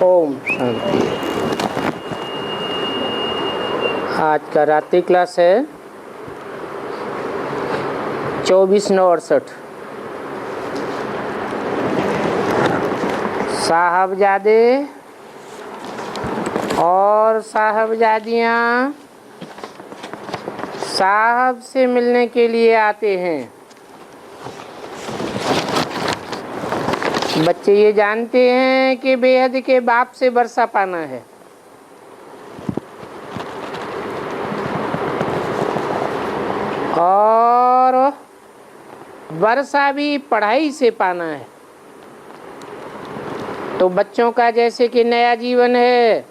ओम शांति। आज का रात्रि क्लास है 24/9/68। साहबजादे और साहबजादियाँ साहब से मिलने के लिए आते हैं। बच्चे ये जानते हैं कि बेहद के बाप से वर्षा पाना है, और वर्षा भी पढ़ाई से पाना है। तो बच्चों का जैसे कि नया जीवन है,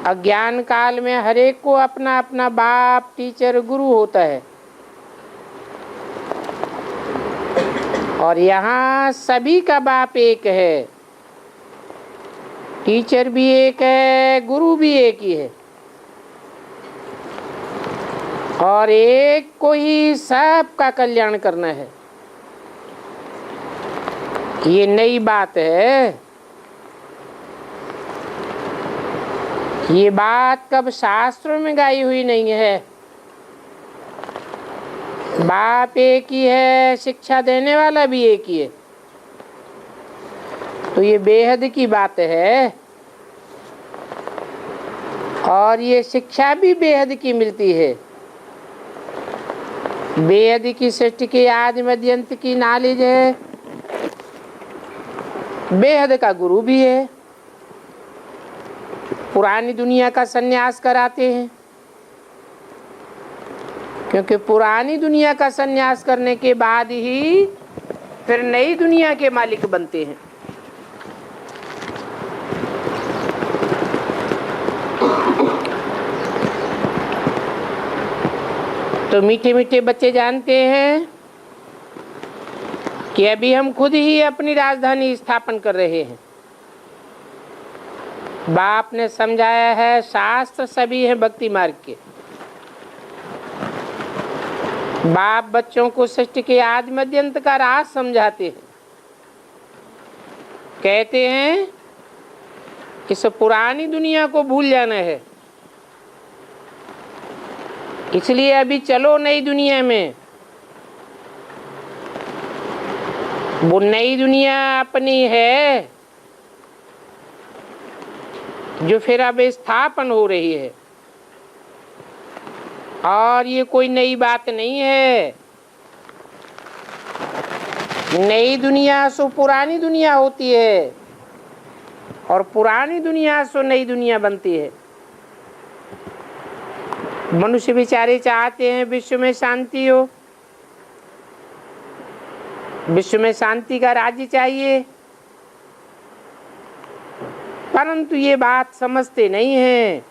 अज्ञान काल में हर एक को अपना अपना बाप, टीचर, गुरु होता है, और यहाँ सभी का बाप एक है, टीचर भी एक है, गुरु भी एक ही है, और एक को ही सबका कल्याण करना है। ये नई बात है। ये बात कब शास्त्रों में गाई हुई नहीं है। बाप एक ही है, शिक्षा देने वाला भी एक ही है। तो ये बेहद की बात है, और ये शिक्षा भी बेहद की मिलती है। बेहद की सृष्टि की आदि मध्य अंत की नॉलेज है। बेहद का गुरु भी है। पुरानी दुनिया का सन्यास कराते हैं, क्योंकि पुरानी दुनिया का सन्यास करने के बाद ही फिर नई दुनिया के मालिक बनते हैं। तो मीठे मीठे बच्चे जानते हैं कि अभी हम खुद ही अपनी राजधानी स्थापन कर रहे हैं। बाप ने समझाया है, शास्त्र सभी है भक्ति मार्ग के। बाप बच्चों को सृष्टि के आदि मध्य अंत का राज समझाते हैं। कहते हैं इस पुरानी दुनिया को भूल जाना है, इसलिए अभी चलो नई दुनिया में। वो नई दुनिया अपनी है जो फिर अब स्थापन हो रही है, और ये कोई नई बात नहीं है। नई दुनिया सो पुरानी दुनिया होती है, और पुरानी दुनिया सो नई दुनिया बनती है। मनुष्य बेचारे चाहते हैं विश्व में शांति हो, विश्व में शांति का राज्य चाहिए, परंतु ये बात समझते नहीं हैं।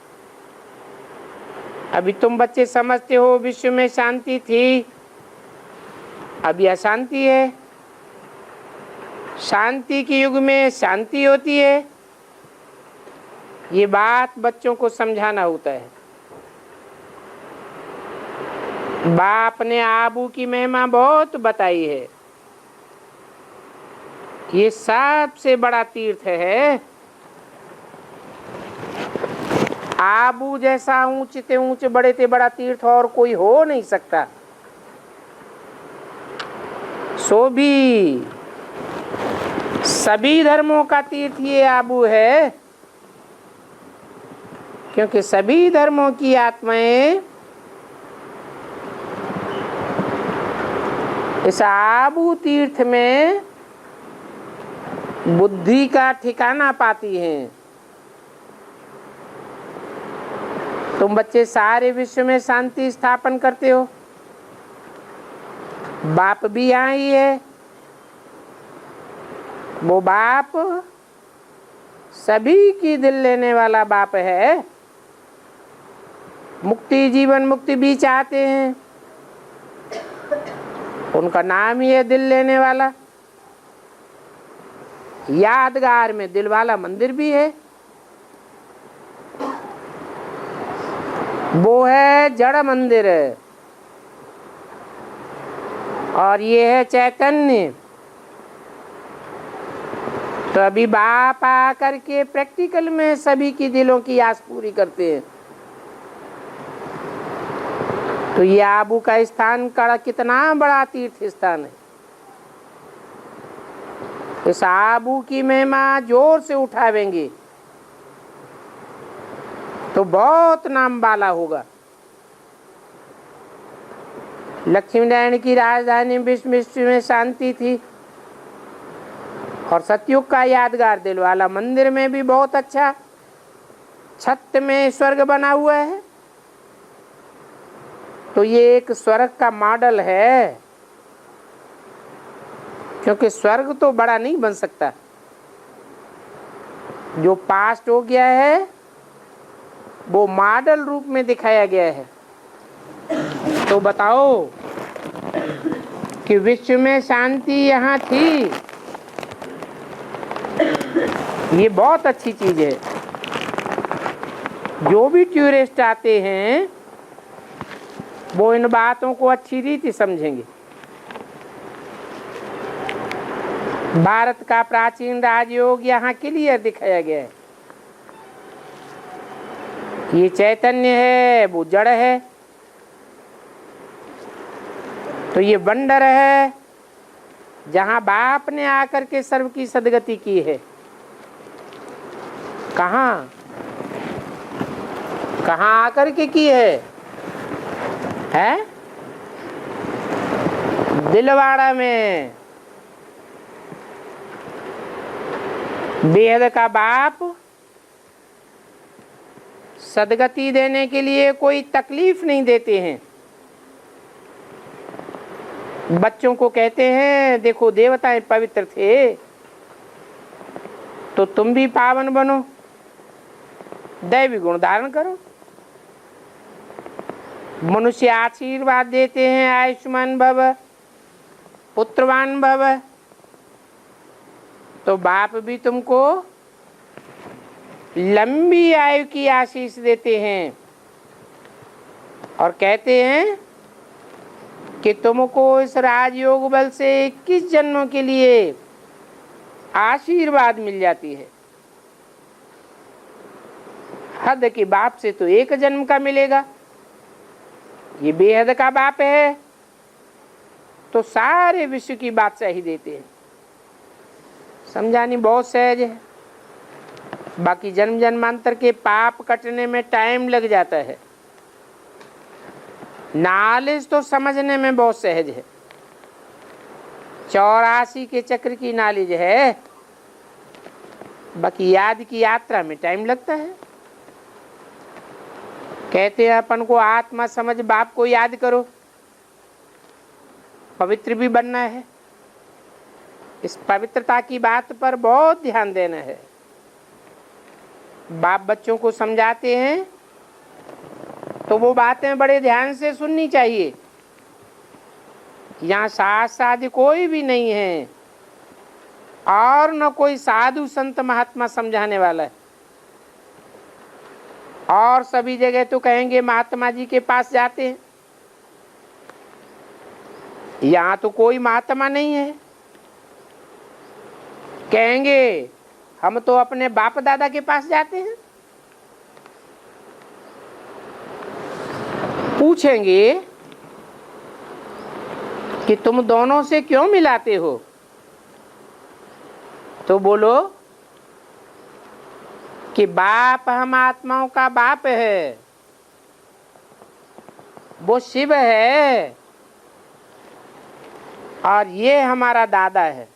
अभी तुम बच्चे समझते हो विश्व में शांति थी, अभी अशांति है। शांति के युग में शांति होती है। ये बात बच्चों को समझाना होता है। बाप ने आबू की महिमा बहुत बताई है। ये सबसे बड़ा तीर्थ है। आबू जैसा ऊंचे ते ऊंचे, बड़े ते बड़ा तीर्थ और कोई हो नहीं सकता। सो भी सभी धर्मों का तीर्थ ये आबू है, क्योंकि सभी धर्मों की आत्माएं इस आबू तीर्थ में बुद्धि का ठिकाना पाती हैं। तुम बच्चे सारे विश्व में शांति स्थापन करते हो। बाप भी यहाँ ही है। वो बाप सभी की दिल लेने वाला बाप है। मुक्ति, जीवन मुक्ति भी चाहते हैं। उनका नाम ही है दिल लेने वाला। यादगार में दिल वाला मंदिर भी है। वो है जड़ मंदिर, और ये है चैतन्य। तो अभी बाप आकर के प्रैक्टिकल में सभी की दिलों की आस पूरी करते हैं। तो ये आबू का स्थान का कितना बड़ा तीर्थ स्थान है। इस आबू की महिमा जोर से उठावेंगे तो बहुत नाम वाला होगा। लक्ष्मी नारायण की राजधानी विश्व में शांति थी और सतयुग का यादगार दिल वाला मंदिर में भी बहुत अच्छा छत में स्वर्ग बना हुआ है। तो ये एक स्वर्ग का मॉडल है, क्योंकि स्वर्ग तो बड़ा नहीं बन सकता, जो पास्ट हो गया है वो मॉडल रूप में दिखाया गया है। तो बताओ कि विश्व में शांति यहाँ थी, ये बहुत अच्छी चीज है। जो भी टूरिस्ट आते हैं वो इन बातों को अच्छी रीति समझेंगे। भारत का प्राचीन राजयोग यहाँ क्लियर दिखाया गया है। ये चैतन्य है, वो जड़ है। तो ये वंडर है जहाँ बाप ने आकर के सर्व की सदगति की है। कहाँ कहाँ आकर के की है? दिलवाड़ा में। बेहद का बाप सदगति देने के लिए कोई तकलीफ नहीं देते हैं। बच्चों को कहते हैं देखो देवताएं पवित्र थे तो तुम भी पावन बनो, दैवी गुण धारण करो। मनुष्य आशीर्वाद देते हैं आयुष्मान भव पुत्रवान भव, तो बाप भी तुमको लंबी आयु की आशीष देते हैं और कहते हैं कि तुमको इस राजयोग बल से 21 जन्मों के लिए आशीर्वाद मिल जाती है। हद के बाप से तो 1 जन्म का मिलेगा। ये बेहद का बाप है तो सारे विश्व की बात सही देते हैं। समझानी बहुत सहज है, बाकी जन्म जन्मांतर के पाप कटने में टाइम लग जाता है। नॉलेज तो समझने में बहुत सहज है। 84 के चक्र की नॉलेज है, बाकी याद की यात्रा में टाइम लगता है। कहते हैं अपन को आत्मा समझ बाप को याद करो, पवित्र भी बनना है। इस पवित्रता की बात पर बहुत ध्यान देना है। बाप बच्चों को समझाते हैं तो वो बातें बड़े ध्यान से सुननी चाहिए। यहाँ शास्त्र कोई भी नहीं है और न कोई साधु संत महात्मा समझाने वाला है। और सभी जगह तो कहेंगे महात्मा जी के पास जाते हैं, यहाँ तो कोई महात्मा नहीं है। कहेंगे हम तो अपने बाप दादा के पास जाते हैं। पूछेंगे कि तुम दोनों से क्यों मिलाते हो, तो बोलो कि बाप हम आत्माओं का बाप है, वो शिव है और ये हमारा दादा है।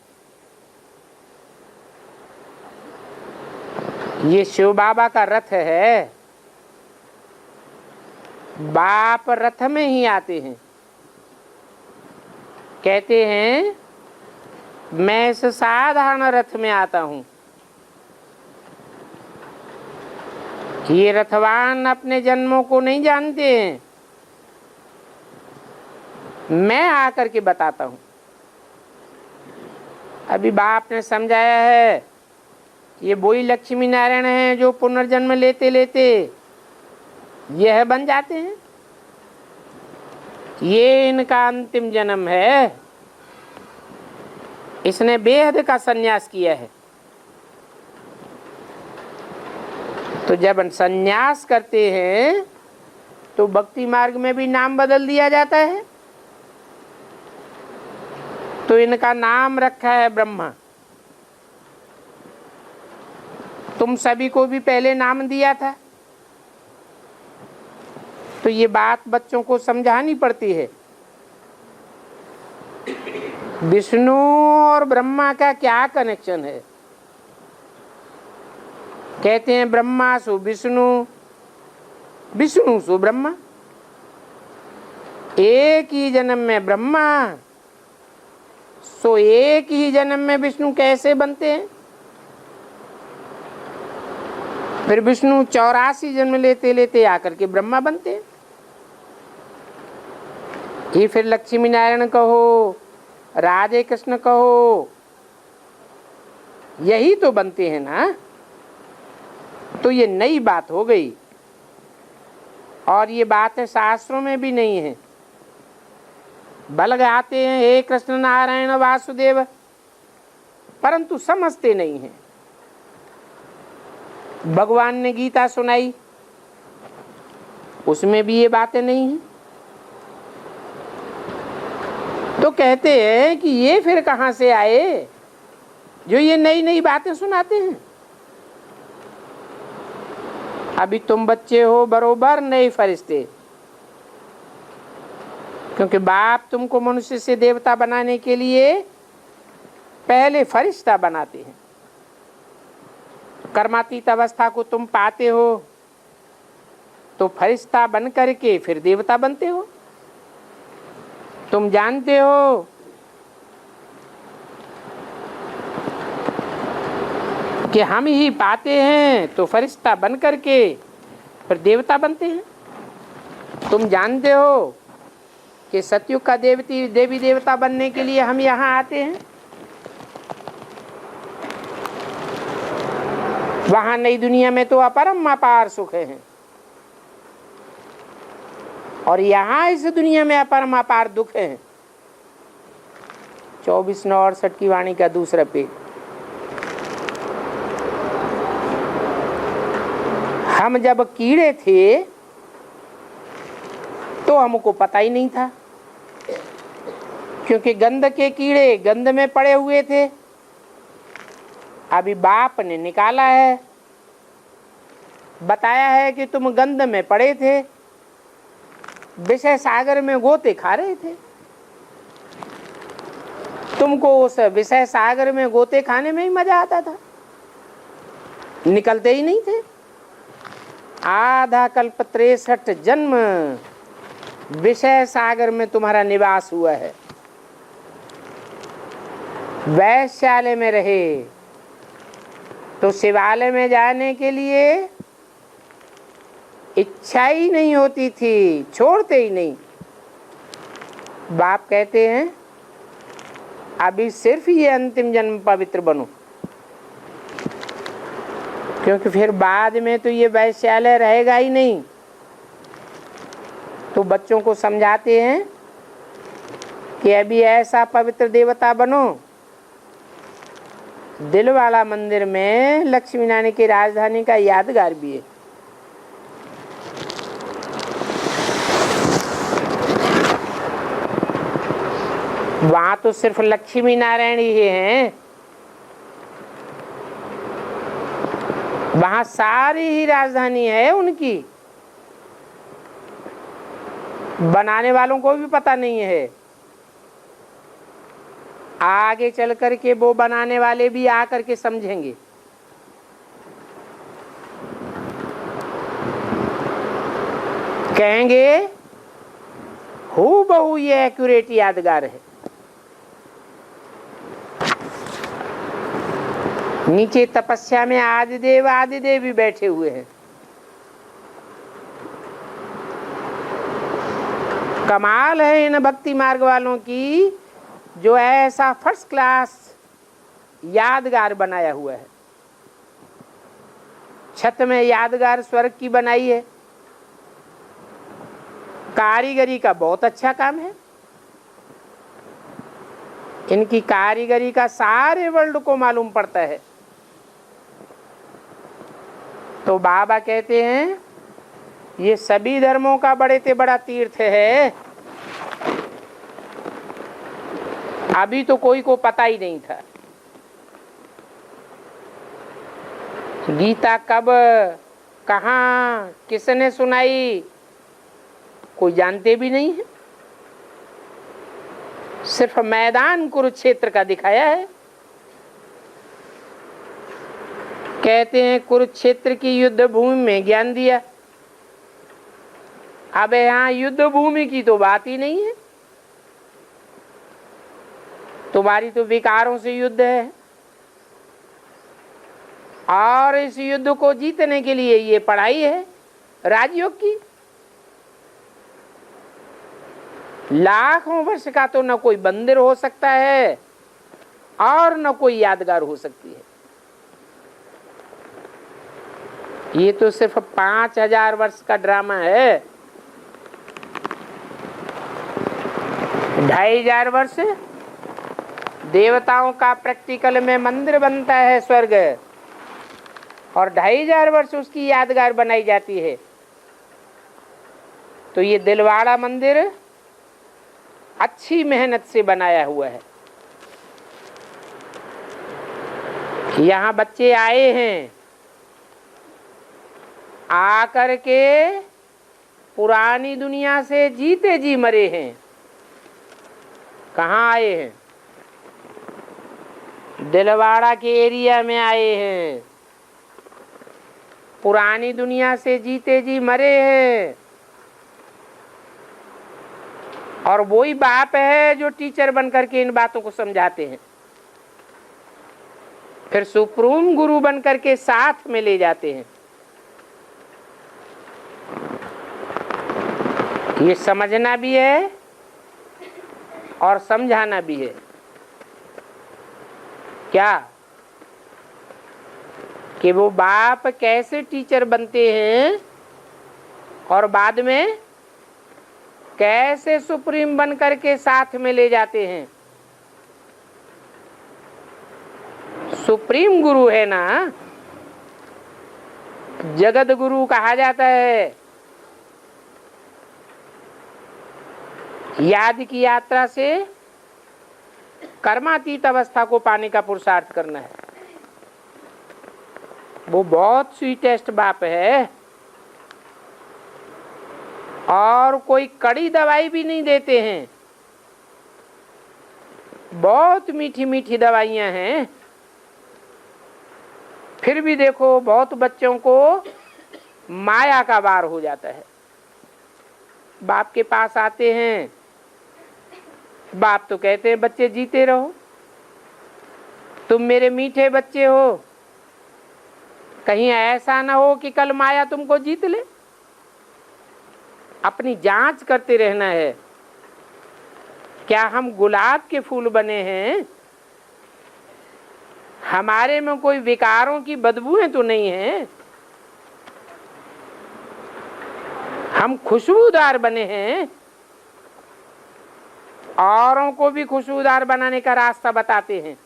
ये शिव बाबा का रथ है। बाप रथ में ही आते हैं। कहते हैं मैं इस साधारण रथ में आता हूं। ये रथवान अपने जन्मों को नहीं जानते हैं, मैं आकर के बताता हूं। अभी बाप ने समझाया है ये वही लक्ष्मी नारायण हैं जो पुनर्जन्म लेते लेते यह बन जाते हैं। ये इनका अंतिम जन्म है। इसने बेहद का संन्यास किया है। तो जब संन्यास करते हैं तो भक्ति मार्ग में भी नाम बदल दिया जाता है। तो इनका नाम रखा है ब्रह्मा। तुम सभी को भी पहले नाम दिया था। तो ये बात बच्चों को समझानी पड़ती है। विष्णु और ब्रह्मा का क्या कनेक्शन है? कहते हैं ब्रह्मा सु विष्णु, विष्णु सु ब्रह्मा। एक ही जन्म में ब्रह्मा सो एक ही जन्म में विष्णु कैसे बनते हैं? फिर विष्णु 84 जन्म लेते लेते आकर के ब्रह्मा बनते हैं। ये फिर लक्ष्मी नारायण कहो, राधे कृष्ण कहो, यही तो बनते हैं ना। तो ये नई बात हो गई और ये बातें शास्त्रों में भी नहीं है। बल गाते हैं हे कृष्ण नारायण वासुदेव, परंतु समझते नहीं हैं। भगवान ने गीता सुनाई, उसमें भी ये बातें नहीं हैं। तो कहते हैं कि ये फिर कहां से आए जो ये नई नई बातें सुनाते हैं? अभी तुम बच्चे हो, बरोबर नए फरिश्ते। क्योंकि बाप तुमको मनुष्य से देवता बनाने के लिए पहले फरिश्ता बनाते हैं। कर्मातीत अवस्था को तुम पाते हो तो फरिश्ता बन करके फिर देवता बनते हो। तुम जानते हो कि हम ही पाते हैं तो फरिश्ता बन करके फिर देवता बनते हैं। तुम जानते हो कि सतयुग का देवी देवता बनने के लिए हम यहाँ आते हैं। वहां नई दुनिया में तो अपरम अपार सुख है और यहाँ इस दुनिया में अपरम अपार दुख है। 24/9/68 की वाणी का दूसरा पेज। हम जब कीड़े थे तो हमको पता ही नहीं था, क्योंकि गंध के कीड़े गंध में पड़े हुए थे। अभी बाप ने निकाला है, बताया है कि तुम गंध में पड़े थे, विषय सागर में गोते खा रहे थे। तुमको उस विषय सागर में गोते खाने में ही मजा आता था, निकलते ही नहीं थे। आधा कल्प 63 जन्म विषय सागर में तुम्हारा निवास हुआ है। वैश्यालय में रहे तो शिवालय में जाने के लिए इच्छा ही नहीं होती थी, छोड़ते ही नहीं। बाप कहते हैं अभी सिर्फ ये अंतिम जन्म पवित्र बनो, क्योंकि फिर बाद में तो ये वैश्यालय रहेगा ही नहीं। तो बच्चों को समझाते हैं कि अभी ऐसा पवित्र देवता बनो। दिल वाला मंदिर में लक्ष्मी नारायण की राजधानी का यादगार भी है। वहां तो सिर्फ लक्ष्मी नारायण ही हैं, वहां सारी ही राजधानी है उनकी। बनाने वालों को भी पता नहीं है। आगे चल कर के वो बनाने वाले भी आकर के समझेंगे। कहेंगे हूबहू ये एक्यूरेट यादगार है। नीचे तपस्या में आदिदेव भी बैठे हुए हैं। कमाल है इन भक्ति मार्ग वालों की, जो ऐसा फर्स्ट क्लास यादगार बनाया हुआ है। छत में यादगार स्वर्ग की बनाई है। कारीगरी का बहुत अच्छा काम है। इनकी कारीगरी का सारे वर्ल्ड को मालूम पड़ता है। तो बाबा कहते हैं ये सभी धर्मों का बड़े से बड़ा तीर्थ है। अभी तो कोई को पता ही नहीं था। गीता कब, कहाँ, किसने सुनाई, कोई जानते भी नहीं है। सिर्फ मैदान कुरुक्षेत्र का दिखाया है। कहते हैं कुरुक्षेत्र की युद्ध भूमि में ज्ञान दिया। अब यहाँ युद्ध भूमि की तो बात ही नहीं है। तुम्हारी तो विकारों से युद्ध है, और इस युद्ध को जीतने के लिए ये पढ़ाई है राजयोग की। लाखों वर्ष का तो न कोई मंदिर हो सकता है और न कोई यादगार हो सकती है। ये तो सिर्फ 5000 वर्ष का ड्रामा है। 2500 वर्ष देवताओं का प्रैक्टिकल में मंदिर बनता है स्वर्ग, और 2500 वर्ष उसकी यादगार बनाई जाती है। तो ये दिलवाड़ा मंदिर अच्छी मेहनत से बनाया हुआ है। यहाँ बच्चे आए हैं, आकर के पुरानी दुनिया से जीते जी मरे हैं। कहाँ आए हैं? दिलवाड़ा के एरिया में आए हैं। पुरानी दुनिया से जीते जी मरे हैं। और वही बाप है जो टीचर बनकर के इन बातों को समझाते हैं, फिर सुप्रीम गुरु बनकर के साथ में ले जाते हैं। ये समझना भी है और समझाना भी है। क्या कि वो बाप कैसे टीचर बनते हैं और बाद में कैसे सुप्रीम बन करके साथ में ले जाते हैं। सुप्रीम गुरु है ना, जगत गुरु कहा जाता है। याद की यात्रा से कर्मातीत अवस्था को पाने का पुरुषार्थ करना है। वो बहुत स्वीटेस्ट बाप है, और कोई कड़ी दवाई भी नहीं देते हैं। बहुत मीठी मीठी दवाइयां हैं। फिर भी देखो बहुत बच्चों को माया का वार हो जाता है। बाप के पास आते हैं, बाप तो कहते हैं बच्चे जीते रहो, तुम मेरे मीठे बच्चे हो, कहीं ऐसा ना हो कि कल माया तुमको जीत ले। अपनी जांच करते रहना है, क्या हम गुलाब के फूल बने हैं? हमारे में कोई विकारों की बदबूएं तो नहीं है? हम खुशबूदार बने हैं, औरों को भी खुशबूदार बनाने का रास्ता बताते हैं।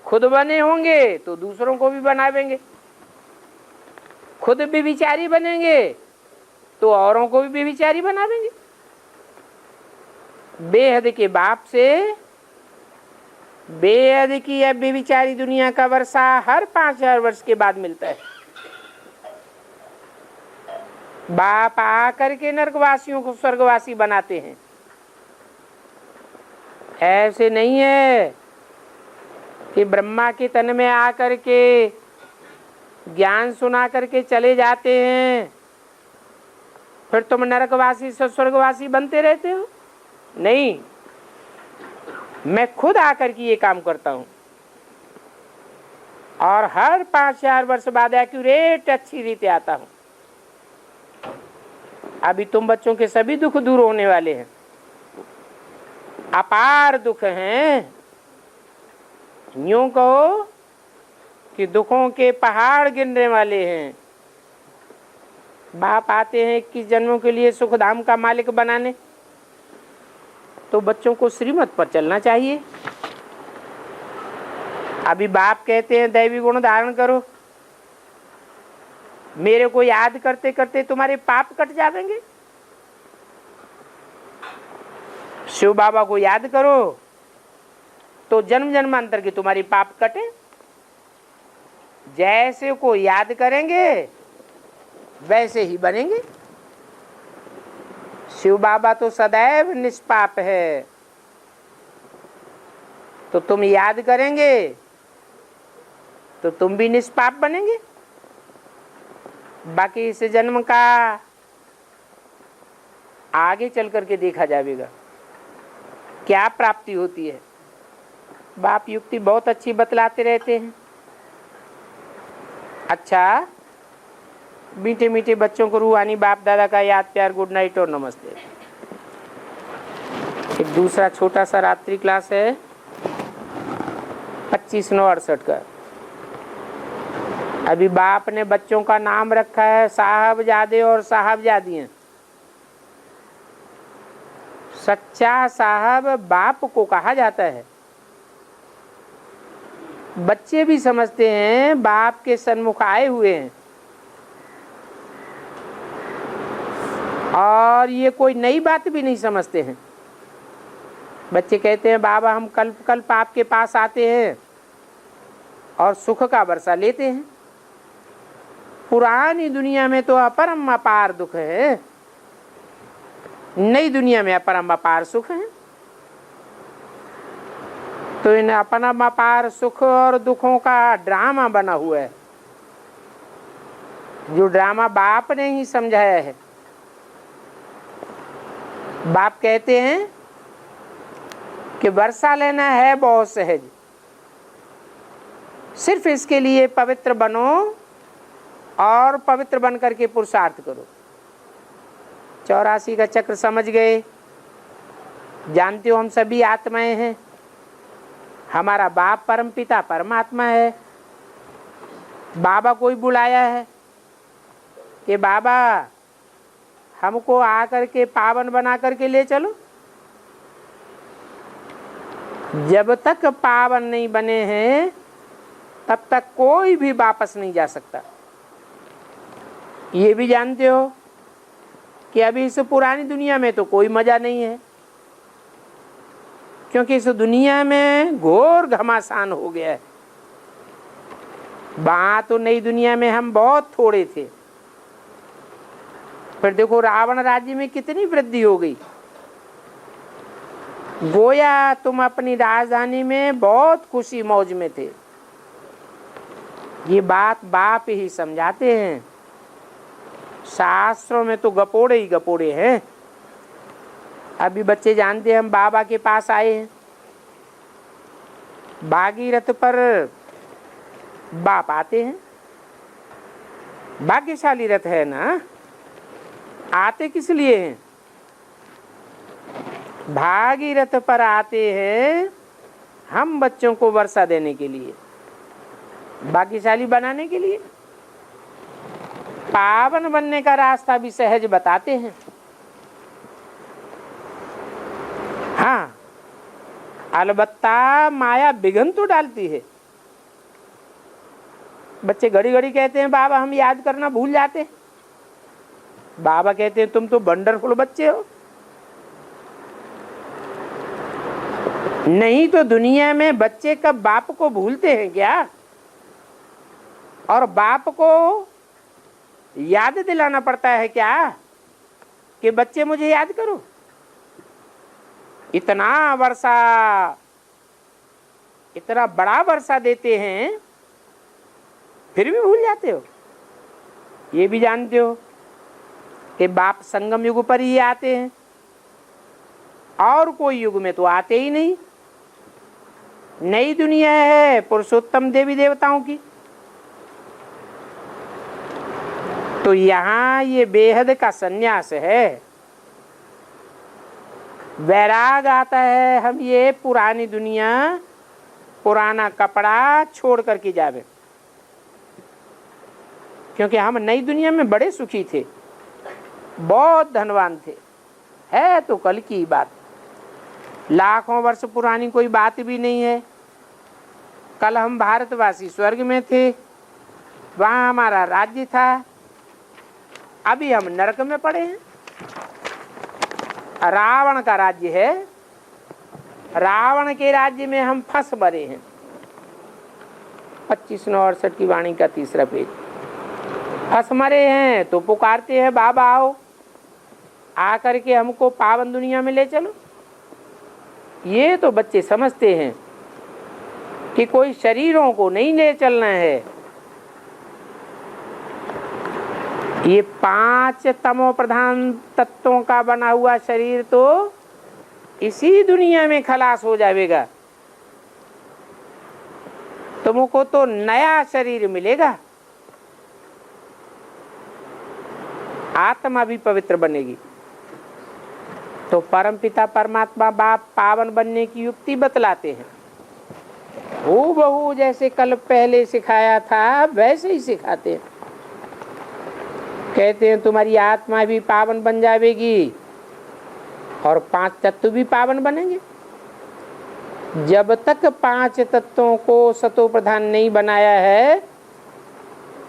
खुद बने होंगे तो दूसरों को भी बनावेंगे, खुद भी विचारी बनेंगे तो औरों को भी विचारी बना देंगे। बेहद के बाप से बेहद की अब विचारी दुनिया का वर्षा हर 5000 वर्ष के बाद मिलता है। बाप आकर के नरकवासियों को स्वर्गवासी बनाते हैं। ऐसे नहीं है कि ब्रह्मा के तन में आकर के ज्ञान सुना करके चले जाते हैं, फिर तुम नरकवासी से स्वर्गवासी बनते रहते हो। नहीं, मैं खुद आकर के ये काम करता हूँ, और हर 5000 वर्ष बाद एक्यूरेट अच्छी रीति आता हूँ। अभी तुम बच्चों के सभी दुख दूर होने वाले हैं। अपार दुख हैं, यूं कहो कि दुखों के पहाड़ गिरने वाले हैं। बाप आते हैं 21 जन्मों के लिए सुख धाम का मालिक बनाने, तो बच्चों को श्रीमत पर चलना चाहिए। अभी बाप कहते हैं दैवी गुण धारण करो, मेरे को याद करते करते तुम्हारे पाप कट जाएंगे। शिव बाबा को याद करो तो जन्म जन्मांतर की तुम्हारी पाप कटे। जैसे को याद करेंगे वैसे ही बनेंगे। शिव बाबा तो सदैव निष्पाप है, तो तुम याद करेंगे तो तुम भी निष्पाप बनेंगे। बाकी इस जन्म का आगे चल करके देखा जाएगा क्या प्राप्ति होती है। बाप युक्ति बहुत अच्छी बतलाते रहते हैं। अच्छा, मीठे मीठे बच्चों को रूहानी बाप दादा का याद प्यार, गुड नाइट और नमस्ते। एक दूसरा छोटा सा रात्रि क्लास है 25/9/68 का। अभी बाप ने बच्चों का नाम रखा है साहबजादे और साहबजादियां। सच्चा साहब बाप को कहा जाता है। बच्चे भी समझते हैं बाप के सन्मुख आए हुए हैं, और ये कोई नई बात भी नहीं समझते हैं। बच्चे कहते हैं बाबा हम कल्प कल्प आपके पास आते हैं और सुख का वर्षा लेते हैं। पुरानी दुनिया में तो अपरम अपार दुख है, नई दुनिया में अपरम अपार सुख है। तो इन अपरम अपार सुख और दुखों का ड्रामा बना हुआ है, जो ड्रामा बाप ने ही समझाया है। बाप कहते हैं कि वर्षा लेना है बहुत सहज, सिर्फ इसके लिए पवित्र बनो और पवित्र बन करके पुरुषार्थ करो। 84 का चक्र समझ गए। जानते हो हम सभी आत्माएं हैं। हमारा बाप परम पिता परमात्मा है। बाबा को ही बुलाया है कि बाबा हमको आकर के पावन बना करके ले चलो। जब तक पावन नहीं बने हैं तब तक कोई भी वापस नहीं जा सकता। ये भी जानते हो कि अभी इस पुरानी दुनिया में तो कोई मजा नहीं है, क्योंकि इस दुनिया में घोर घमासान हो गया है। वहां तो नई दुनिया में हम बहुत थोड़े थे, फिर देखो रावण राज्य में कितनी वृद्धि हो गई। गोया तुम अपनी राजधानी में बहुत खुशी मौज में थे। ये बात बाप ही समझाते हैं। शास्त्रों में तो गपोड़े ही गपोड़े हैं। अभी बच्चे जानते हैं हम बाबा के पास आए हैं। भागीरथ पर बाप आते हैं। भाग्यशाली रथ है ना। आते किस लिए हैं? भागीरथ पर आते हैं हम बच्चों को वर्षा देने के लिए, भाग्यशाली बनाने के लिए। पावन बनने का रास्ता भी सहज बताते हैं। हाँ, अलबत्ता माया विघ्न तो डालती है। बच्चे घड़ी घड़ी कहते हैं बाबा हम याद करना भूल जाते हैं। बाबा कहते हैं तुम तो वंडरफुल बच्चे हो। नहीं तो दुनिया में बच्चे कब बाप को भूलते हैं क्या? और बाप को याद दिलाना पड़ता है क्या कि बच्चे मुझे याद करो। इतना वर्षा, इतना बड़ा वर्षा देते हैं फिर भी भूल जाते हो। ये भी जानते हो कि बाप संगम युग पर ही आते हैं और कोई युग में तो आते ही नहीं। नई दुनिया है पुरुषोत्तम देवी देवताओं की। तो यहाँ ये बेहद का सन्यास है। वैराग आता है हम ये पुरानी दुनिया, पुराना कपड़ा छोड़ करके जावे, क्योंकि हम नई दुनिया में बड़े सुखी थे, बहुत धनवान थे। है तो कल की बात, लाखों वर्ष पुरानी कोई बात भी नहीं है। कल हम भारतवासी स्वर्ग में थे, वहाँ हमारा राज्य था, अभी हम नरक में पड़े हैं। रावण का राज्य है, रावण के राज्य में हम फंस मरे हैं। 25/9/68 की वाणी का 3रा पेज। फंस मरे हैं तो पुकारते हैं बाबा आओ, आकर के हमको पावन दुनिया में ले चलो। ये तो बच्चे समझते हैं कि कोई शरीरों को नहीं ले चलना है, ये 5 तमो प्रधान तत्वों का बना हुआ शरीर तो इसी दुनिया में खलास हो जाएगा। तुमको तो नया शरीर मिलेगा, आत्मा भी पवित्र बनेगी। तो परमपिता परमात्मा बाप पावन बनने की युक्ति बतलाते हैं। हूबहू जैसे कल पहले सिखाया था वैसे ही सिखाते हैं। कहते हैं तुम्हारी आत्मा भी पावन बन जाएगी और 5 तत्व भी पावन बनेंगे। जब तक 5 तत्वों को सतो प्रधान नहीं बनाया है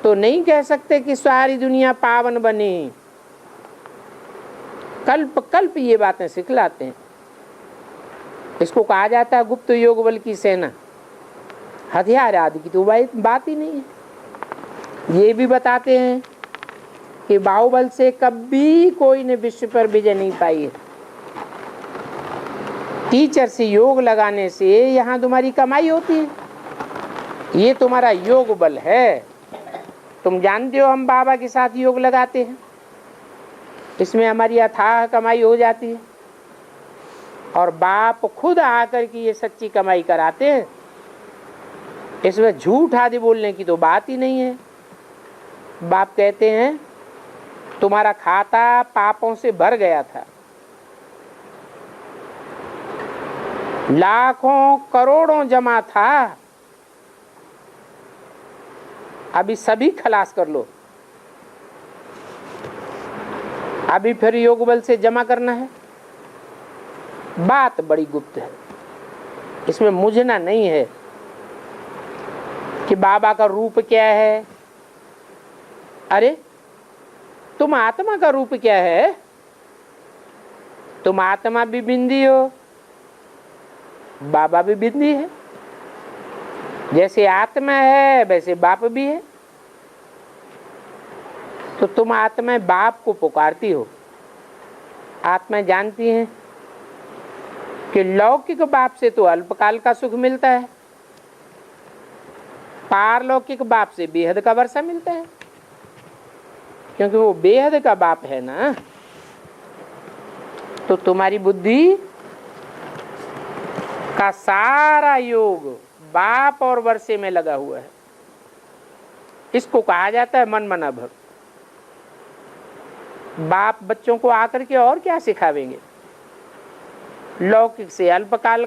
तो नहीं कह सकते कि सारी दुनिया पावन बनी। कल्प कल्प ये बातें सिखलाते हैं। इसको कहा जाता है गुप्त योग बल की सेना। हथियार आदि की तो बात ही नहीं है। ये भी बताते हैं कि बाहुबल से कभी कोई ने विश्व पर विजय नहीं पाई है। टीचर से योग लगाने से यहाँ तुम्हारी कमाई होती है। ये तुम्हारा योग बल है। तुम जानते हो हम बाबा के साथ योग लगाते हैं, इसमें हमारी अथाह कमाई हो जाती है। और बाप खुद आकर के ये सच्ची कमाई कराते हैं। इसमें झूठ आदि बोलने की तो बात ही नहीं है। बाप कहते हैं तुम्हारा खाता पापों से भर गया था, लाखों करोड़ों जमा था, अभी सभी खलास कर लो। अभी फिर योग बल से जमा करना है। बात बड़ी गुप्त है, इसमें मुझना नहीं है कि बाबा का रूप क्या है। अरे तुम आत्मा का रूप क्या है? तुम आत्मा भी बिंदी हो, बाबा भी बिंदी है। जैसे आत्मा है वैसे बाप भी है। तो तुम आत्मा बाप को पुकारती हो। आत्मा जानती है कि लौकिक बाप से तो अल्पकाल का सुख मिलता है, पारलौकिक बाप से बेहद का वर्षा मिलता है, क्योंकि वो बेहद का बाप है ना। तो तुम्हारी बुद्धि का सारा योग बाप और वर्षे में लगा हुआ है। इसको कहा जाता है मन मना भक्त। बाप बच्चों को आकर के और क्या सिखावेंगे? लौकिक से अल्पकाल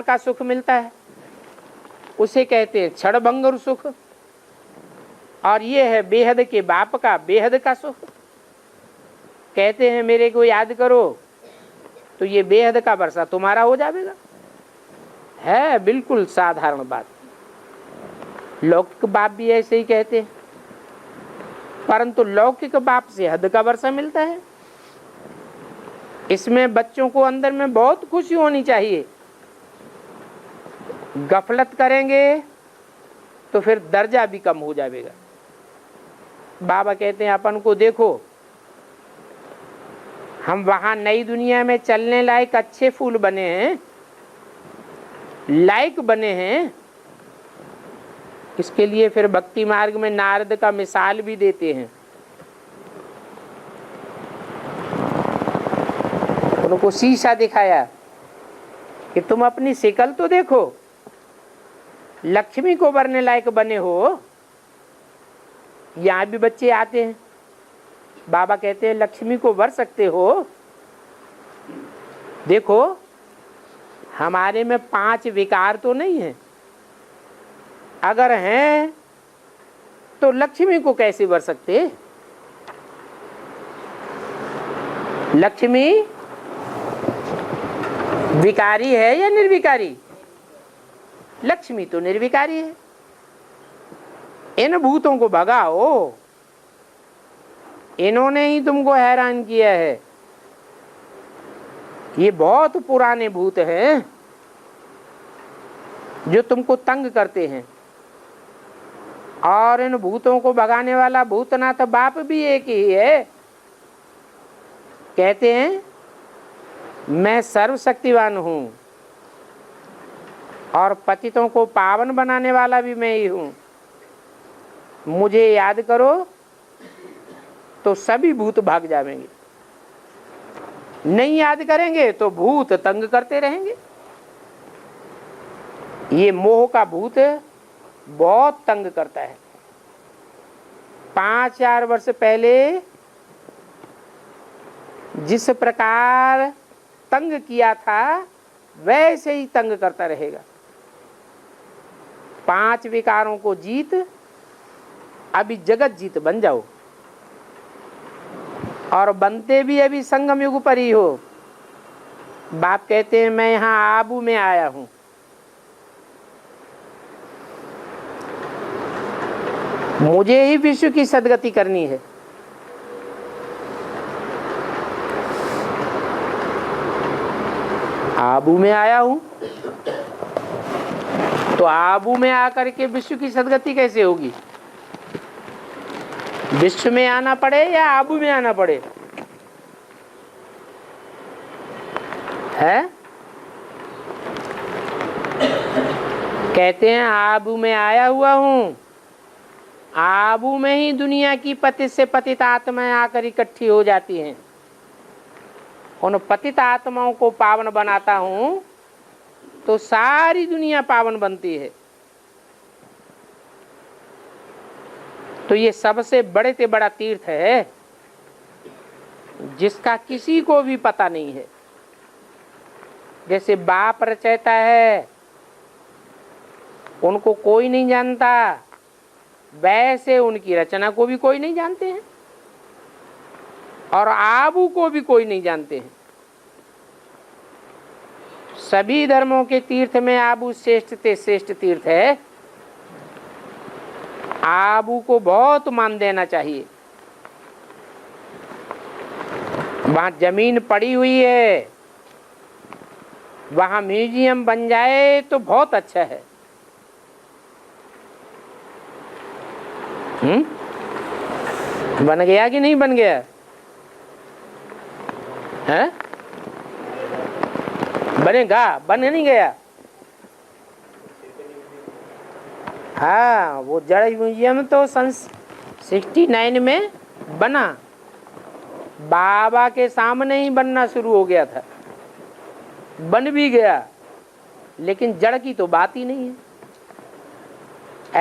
का सुख मिलता है, उसे कहते हैं क्षणभंगुर सुख। और ये है बेहद के बाप का बेहद का सुख। कहते हैं मेरे को याद करो तो ये बेहद का वर्षा तुम्हारा हो जाएगा। है बिल्कुल साधारण बात। लौकिक बाप भी ऐसे ही कहते हैं, परंतु लौकिक बाप से हद का वर्षा मिलता है। इसमें बच्चों को अंदर में बहुत खुशी होनी चाहिए। गफलत करेंगे तो फिर दर्जा भी कम हो जाएगा। बाबा कहते हैं अपन को देखो, हम वहां नई दुनिया में चलने लायक अच्छे फूल बने हैं, लायक बने हैं। इसके लिए फिर भक्ति मार्ग में नारद का मिसाल भी देते हैं। उनको शीशा दिखाया कि तुम अपनी शिकल तो देखो, लक्ष्मी को भरने लायक बने हो। यहाँ भी बच्चे आते हैं, बाबा कहते हैं लक्ष्मी को भर सकते हो। देखो हमारे में 5 विकार तो नहीं है, अगर हैं तो लक्ष्मी को कैसे भर सकते? लक्ष्मी विकारी है या निर्विकारी? लक्ष्मी तो निर्विकारी है। इन भूतों को भगाओ इन्होंने ही तुमको हैरान किया है। ये बहुत पुराने भूत हैं जो तुमको तंग करते हैं, और इन भूतों को भगाने वाला भूतनाथ बाप भी एक ही है। कहते हैं मैं सर्वशक्तिवान हूं और पतितों को पावन बनाने वाला भी मैं ही हूं। मुझे याद करो तो सभी भूत भाग जाएंगे, नहीं याद करेंगे तो भूत तंग करते रहेंगे। ये मोह का भूत बहुत तंग करता है। 5-4 वर्ष पहले जिस प्रकार तंग किया था वैसे ही तंग करता रहेगा। 5 विकारों को जीत, अभी जगत जीत बन जाओ, और बनते भी अभी संगम युग पर ही हो। बाप कहते हैं मैं यहाँ आबू में आया हूं। मुझे ही विश्व की सदगति करनी है। आबू में आया हूं तो आबू में आकर के विश्व की सदगति कैसे होगी? विश्व में आना पड़े या आबू में आना पड़े? है? कहते हैं आबू में आया हुआ हूं। आबू में ही दुनिया की पतित से पतित आत्माएं आकर इकट्ठी हो जाती हैं। उन पतित आत्माओं को पावन बनाता हूं तो सारी दुनिया पावन बनती है। तो ये सबसे बड़े से बड़ा तीर्थ है जिसका किसी को भी पता नहीं है। जैसे बाप रचयिता है, उनको कोई नहीं जानता, वैसे उनकी रचना को भी कोई नहीं जानते हैं, और आबू को भी कोई नहीं जानते हैं। सभी धर्मों के तीर्थ में आबू श्रेष्ठ से श्रेष्ठ तीर्थ है। आबू को बहुत मान देना चाहिए। वहां जमीन पड़ी हुई है, वहां म्यूजियम बन जाए तो बहुत अच्छा है। बन गया कि नहीं बन गया है? बनेगा, बन नहीं गया। हाँ, वो जड़ म्यूजियम तो सन 69 में बना, बाबा के सामने ही बनना शुरू हो गया था। बन भी गया, लेकिन जड़ की तो बात ही नहीं है।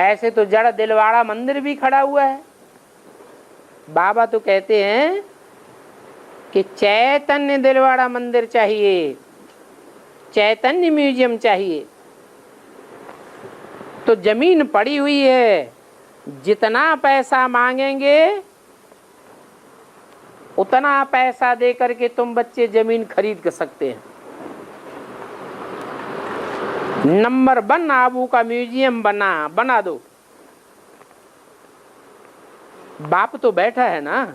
ऐसे तो जड़ दिलवाड़ा मंदिर भी खड़ा हुआ है। बाबा तो कहते हैं कि चैतन्य दिलवाड़ा मंदिर चाहिए, चैतन्य म्यूजियम चाहिए। तो जमीन पड़ी हुई है, जितना पैसा मांगेंगे उतना पैसा दे करके तुम बच्चे जमीन खरीद सकते हैं। नंबर 1 आबू का म्यूजियम बना दो। बाप तो बैठा है ना,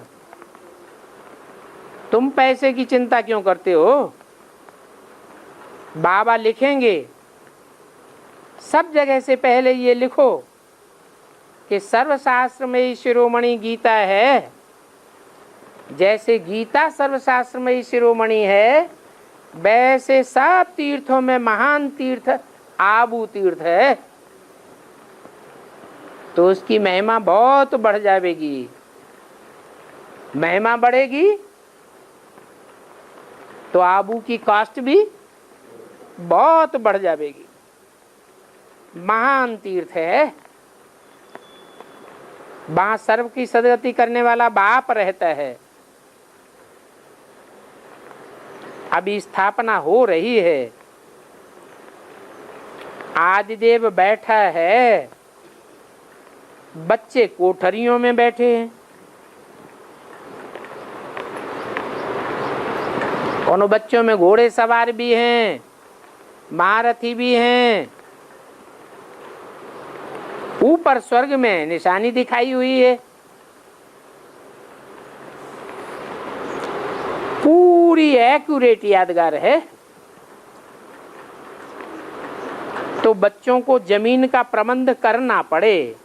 तुम पैसे की चिंता क्यों करते हो? बाबा लिखेंगे। सब जगह से पहले ये लिखो कि सर्वशास्त्र में शिरोमणि गीता है। जैसे गीता सर्वशास्त्र में शिरोमणि है, वैसे सब तीर्थों में महान तीर्थ आबू तीर्थ है। तो उसकी महिमा बहुत बढ़ जाएगी। महिमा बढ़ेगी तो आबू की कास्ट भी बहुत बढ़ जाएगी। महान तीर्थ है, वहां सर्व की सदगति करने वाला बाप रहता है। अभी स्थापना हो रही है। आदिदेव बैठा है, बच्चे कोठरियों में बैठे हैं। उन बच्चों में घोड़े सवार भी हैं, महारथी भी हैं। ऊपर स्वर्ग में निशानी दिखाई हुई है। पूरी एक्यूरेट यादगार है, तो बच्चों को जमीन का प्रबंध करना पड़े।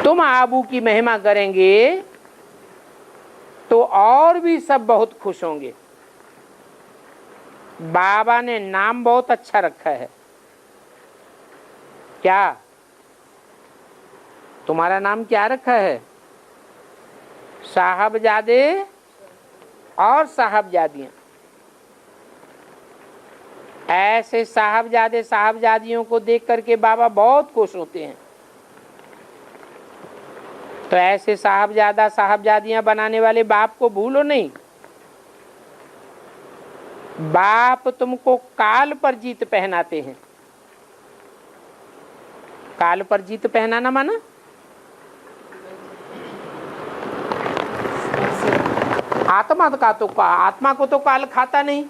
तुम आबू की महिमा करेंगे तो और भी सब बहुत खुश होंगे। बाबा ने नाम बहुत अच्छा रखा है। क्या तुम्हारा नाम क्या रखा है? साहबजादे और साहबजादियां। ऐसे साहबजादे साहबजादियों को देख करके बाबा बहुत खुश होते हैं। तो ऐसे साहबजादा साहबजादियां बनाने वाले बाप को भूलो नहीं। बाप तुमको काल पर जीत पहनाते हैं। काल पर जीत पहनाना माना आत्मा का तो आत्मा को तो काल खाता नहीं,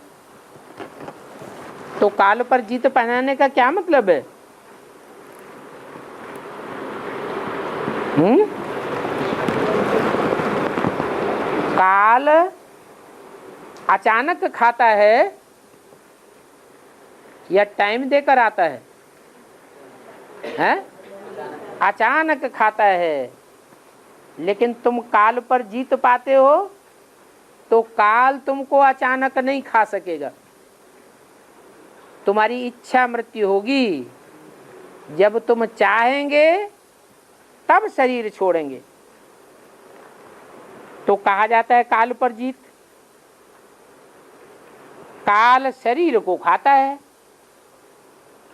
तो काल पर जीत पहनाने का क्या मतलब है? काल अचानक खाता है या टाइम देकर आता है? हैं? अचानक खाता है। लेकिन तुम काल पर जीत पाते हो तो काल तुमको अचानक नहीं खा सकेगा। तुम्हारी इच्छा मृत्यु होगी। जब तुम चाहेंगे तब शरीर छोड़ेंगे। तो कहा जाता है काल पर जीत। काल शरीर को खाता है,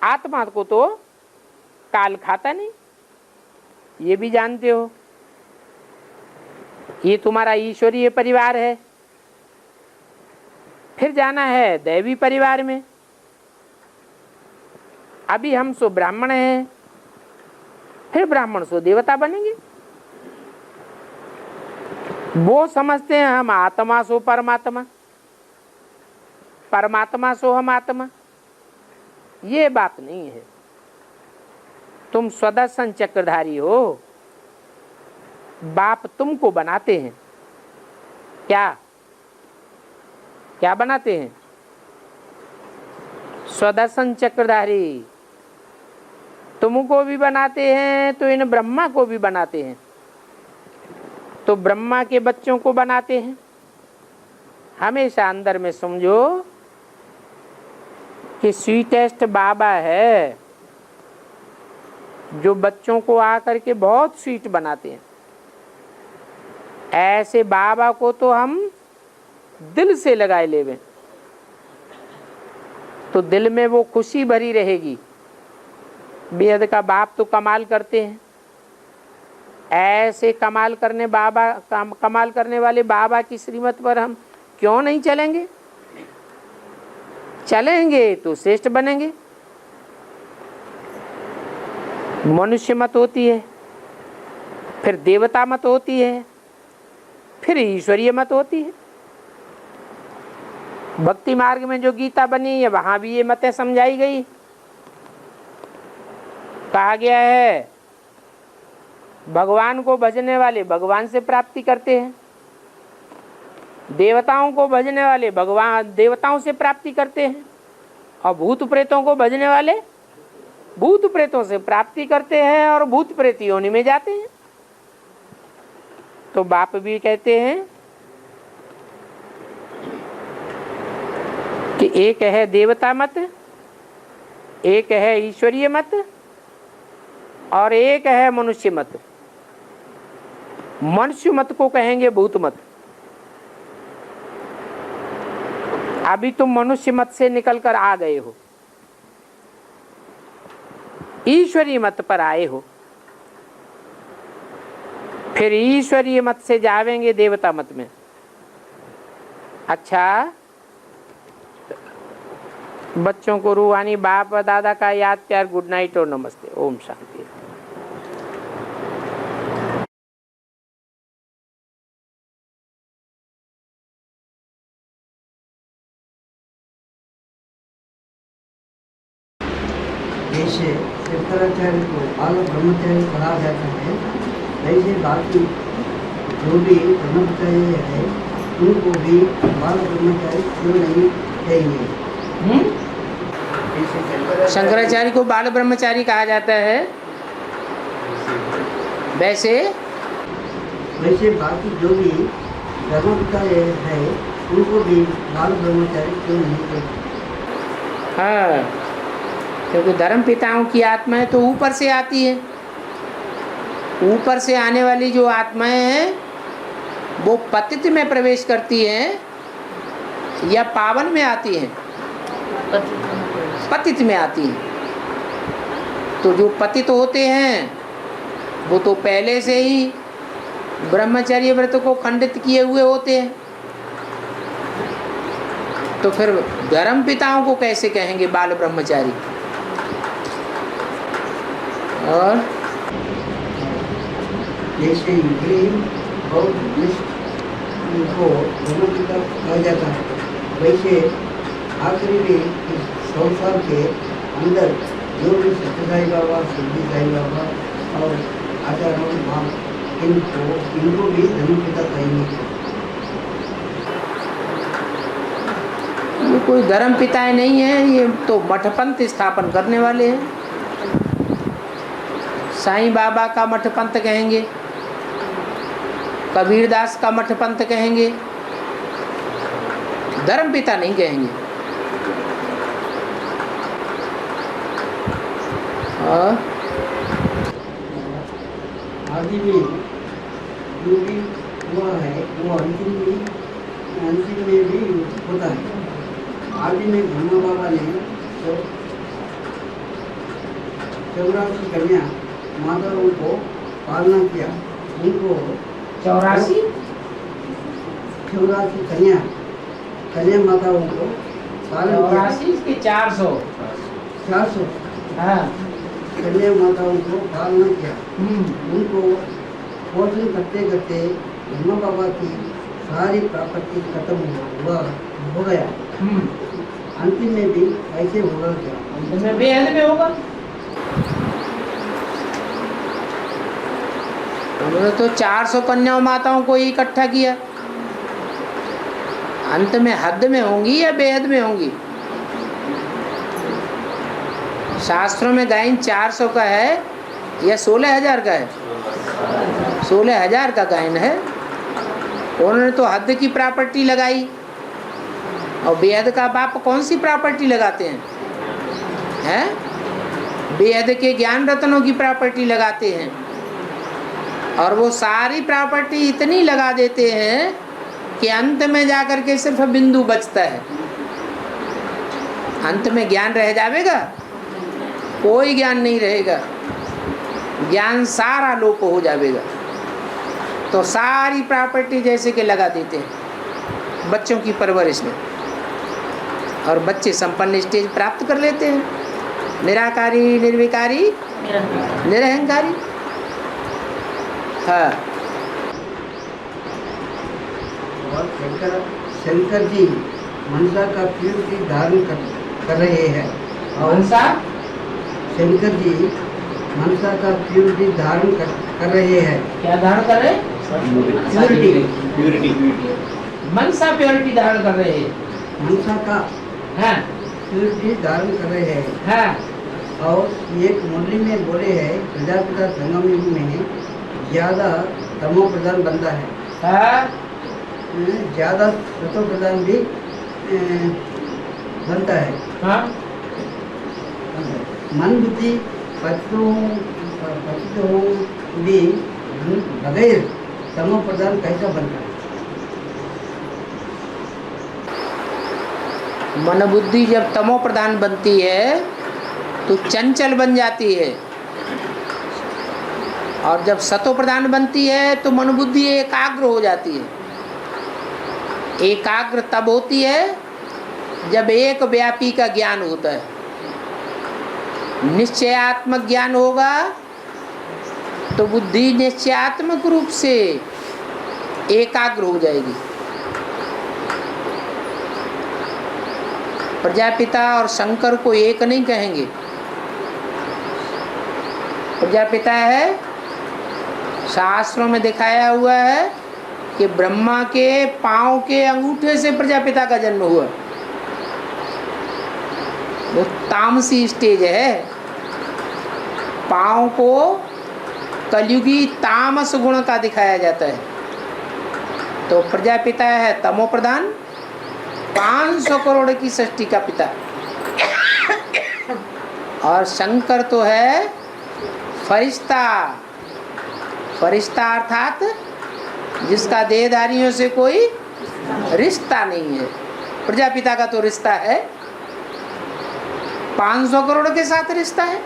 आत्मा को तो काल खाता नहीं। ये भी जानते हो। ये तुम्हारा ईश्वरीय परिवार है। फिर जाना है दैवी परिवार में। अभी हम सो ब्राह्मण हैं, फिर ब्राह्मण सो देवता बनेंगे। वो समझते हैं हम आत्मा सो परमात्मा, परमात्मा सो हम आत्मा। ये बात नहीं है। तुम स्वदर्शन चक्रधारी हो। बाप तुमको बनाते हैं। क्या क्या बनाते हैं? स्वदर्शन चक्रधारी। तुमको भी बनाते हैं तो इन ब्रह्मा को भी बनाते हैं। तो ब्रह्मा के बच्चों को बनाते हैं। हमेशा अंदर में समझो कि स्वीटेस्ट बाबा है जो बच्चों को आकर के बहुत स्वीट बनाते हैं। ऐसे बाबा को तो हम दिल से लगाए लेवे तो दिल में वो खुशी भरी रहेगी। बेहद का बाप तो कमाल करते हैं। ऐसे कमाल करने वाले बाबा की श्रीमत पर हम क्यों नहीं चलेंगे? चलेंगे तो श्रेष्ठ बनेंगे। मनुष्य मत होती है, फिर देवता मत होती है, फिर ईश्वरीय मत होती है। भक्ति मार्ग में जो गीता बनी है वहां भी ये मतें समझाई गई। कहा गया है भगवान को भजने वाले भगवान से प्राप्ति करते हैं, देवताओं को भजने वाले भगवान देवताओं से प्राप्ति करते हैं, और भूत प्रेतों को भजने वाले भूत प्रेतों से प्राप्ति करते हैं और भूत प्रेत योनि में जाते हैं। तो बाप भी कहते हैं कि एक है देवता मत, एक है ईश्वरीय मत, और एक है मनुष्य मत। मनुष्य मत को कहेंगे भूत मत। अभी तुम मनुष्य मत से निकलकर आ गए हो, ईश्वरीय मत पर आए हो। फिर ईश्वरीय मत से जावेंगे देवता मत में। अच्छा, बच्चों को रूहानी बाप और दादा का याद प्यार, गुड नाइट और नमस्ते। ओम शांति। जैसे शंकराचार्य को बाल ब्रह्मचारी कहा जाता है, ऐसे बाकी जो भी ब्रह्मचारी है उनको भी बाल ब्रह्मचारी क्यों नहीं चाहिए? शंकराचार्य को बाल ब्रह्मचारी कहा जाता है। वैसे बाकी जो भी ब्रह्मचारी है उनको भी बाल ब्रह्मचारी क्यों नहीं चाहिए? हाँ, क्योंकि धर्म पिताओं की आत्माएं तो ऊपर से आती है। ऊपर से आने वाली जो आत्माएं हैं वो पतित में प्रवेश करती हैं या पावन में आती हैं? पतित में आती हैं। तो जो पतित होते हैं वो तो पहले से ही ब्रह्मचर्य व्रत को खंडित किए हुए होते हैं। तो फिर धर्म पिताओं को कैसे कहेंगे बाल ब्रह्मचारी? और जैसे और को दोनों की तरफ कहा जाता है, वैसे आखिरी भी इस 100 साल के अंदर जो भी सत्यसाई बाबा, सिद्धि साई बाबा और आचार्य भाव इनको भी धर्म पिता कहेंगे। ये कोई धर्म पिताएं नहीं है, ये तो मठपंथ स्थापन करने वाले हैं। साईं बाबा का मठपंथ कहेंगे, कबीरदास का मठपंथ कहेंगे, धर्म पिता नहीं कहेंगे। और आदि में जो भी हुआ है वो अंतिम में भी होता है। आदि में ब्रह्मा बाबा ने 84 कन्या माताओं को पालना किया। उनको 84 कन्या माताओं को पालन किया। 400 हाँ कन्या माताओं को पालना किया। उनको पोषण करते करते ब्रह्मा बाबा की सारी प्रॉपर्टी खत्म हो गया। अंतिम में भी ऐसे होगा क्या? अंतिम में बेहद में होगा। उन्होंने तो 400 कन्या माताओं को इकट्ठा किया। अंत में हद में होंगी या बेहद में होंगी? शास्त्रों में गायन 400 का है या 16,000 का है? 16,000 का गायन है। उन्होंने तो हद की प्रॉपर्टी लगाई। और बेहद का बाप कौन सी प्रॉपर्टी लगाते हैं? बेहद के ज्ञान रत्नों की प्रॉपर्टी लगाते हैं। और वो सारी प्रॉपर्टी इतनी लगा देते हैं कि अंत में जाकर के सिर्फ बिंदु बचता है। अंत में ज्ञान रह जाएगा? कोई ज्ञान नहीं रहेगा। ज्ञान सारा लोप हो जाएगा। तो सारी प्रॉपर्टी जैसे कि लगा देते हैं बच्चों की परवरिश में, और बच्चे संपन्न स्टेज प्राप्त कर लेते हैं। निराकारी, निर्विकारी, निरहंकारी। हाँ। और शंकर जी मनसा का प्योरिटी धारण कर रहे हैं। और शंकर जी मनसा का प्योरिटी धारण कर रहे हैं। क्या धारण कर रहे हैं? प्योरिटी मनसा प्योरिटी धारण कर रहे हैं। मनसा का प्योरिटी धारण कर रहे हैं। हाँ। और एक मुरली में बोले हैं, प्रजापिता संगम युग में ज्यादा तमो प्रधान बनता है। हाँ। ज्यादा सतो प्रधान भी बनता है। हाँ। मन बुद्धि पतितों भी बगैर तमो प्रधान कैसा बनता है? मन बुद्धि जब तमो प्रधान बनती है तो चंचल बन जाती है, और जब सतो प्रधान बनती है तो मन बुद्धि एकाग्र हो जाती है। एकाग्र तब होती है जब एक व्यापी का ज्ञान होता है। निश्चयात्मक ज्ञान होगा तो बुद्धि निश्चयात्मक रूप से एकाग्र हो जाएगी। प्रजापिता और शंकर को एक नहीं कहेंगे। प्रजापिता है शास्त्रों में दिखाया हुआ है कि ब्रह्मा के पांव के अंगूठे से प्रजापिता का जन्म हुआ। वो तामसी स्टेज है। पांव को कलयुगी तामस गुण का दिखाया जाता है। तो प्रजापिता है तमो प्रधान, 500 करोड़ की सृष्टि का पिता। और शंकर तो है फरिश्ता। फरिश्ता अर्थात जिसका देहधारियों से कोई रिश्ता नहीं है। प्रजापिता का तो रिश्ता है, 500 करोड़ के साथ रिश्ता है।